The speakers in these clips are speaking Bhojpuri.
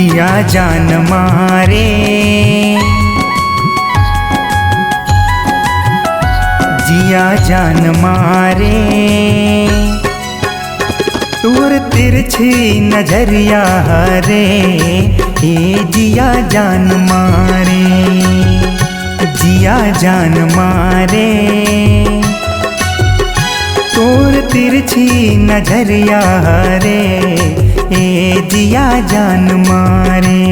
जिया जान मारे, जिया जान मारे, तोर तिरछी नजरिया रे, ए जिया जान मारे, जिया जान मारे, तोर तिरछी नजरिया रे, ए जिया जान मारे।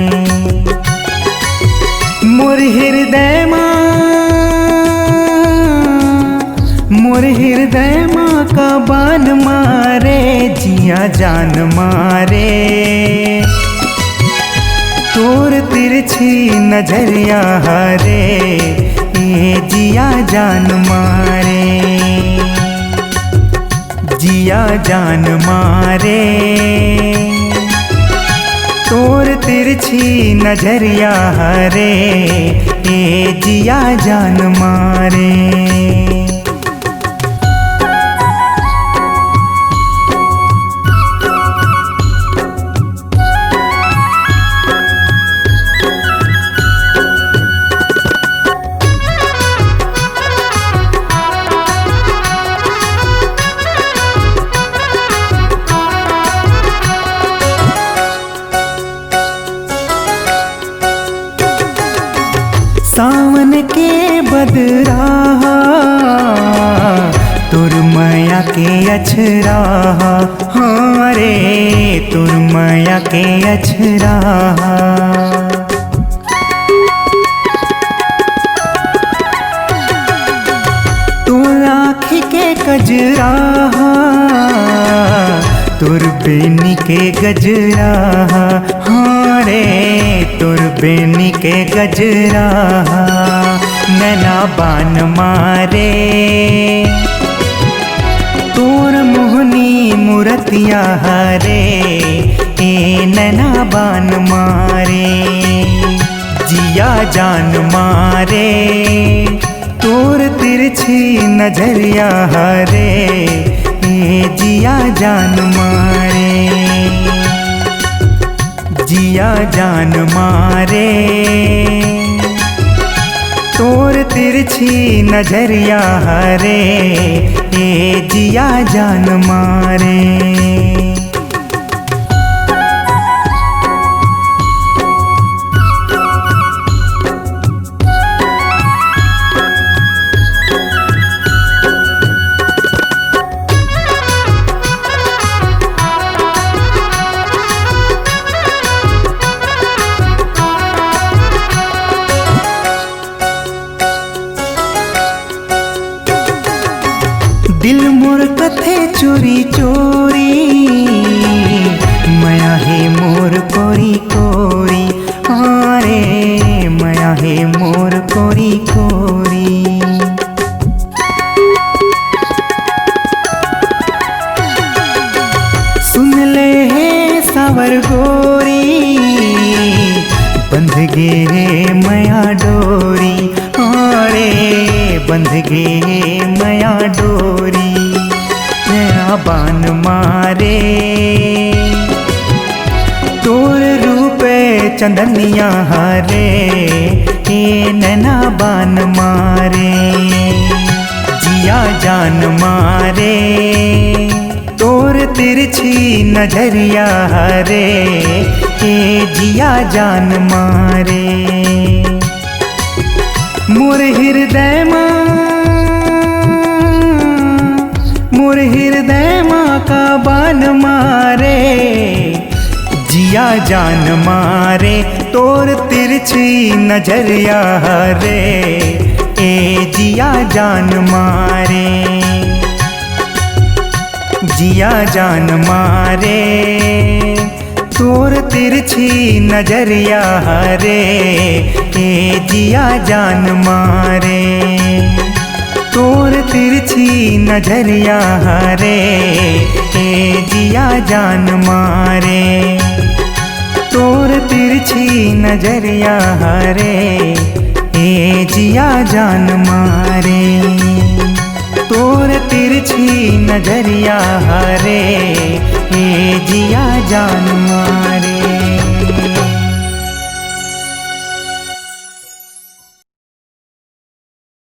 मोर हृदय माँ का बान मारे, जिया जान मारे, तोर तिरछी नजरिया रे, ए जिया जान मारे, जिया जान मारे, तोर तिरछी नजरिया रे, ए जिया जान मारे। सावन के बदरा तुर माया के अछरा, हाँ रे तुर माया के अछरा, तुर आँखी के गजरा, तुर बेनी के गजरा, हाँ रे तुर बेनी के गजरा, नैना बान मारे, तोर मोहनी मूर्तिया रे, ए नैना बान मारे, जिया जान मारे, तोर तिरछी नजरिया रे, ए जिया जान मारे, जिया जान मारे, तोर तिरछी नजरिया रे, ए जिया जान मारे। दिल मोर कथे चोरी चोरी, माया है मोर कोरी कोरी, हाँ रे माया है मोर कोरी कोरी। सुन ले है सावर गोरी, बंध गे माया डोरी, हाँ रे बंध गे माया डोरी, नैना बान मारे, तोर रूपे चंदनिया रे, ए नैना बान मारे, जिया जान मारे, तोर तिरछी नजरिया रे, ए जिया जान मारे। मोर हृदय माँ का बान मारे, जिया जान मारे, तोर तिरछी नजरिया रे, ए जिया जान मारे, जिया जान मारे, तोर तिरछी नजरिया रे, ए जिया जान मारे, तोर तिरछी नजरिया रे, ए जिया जान मारे, तोर तिरछी नजरिया रे, ए जिया जान मारे, तोर तिरछी नजरिया रे, ए जिया जान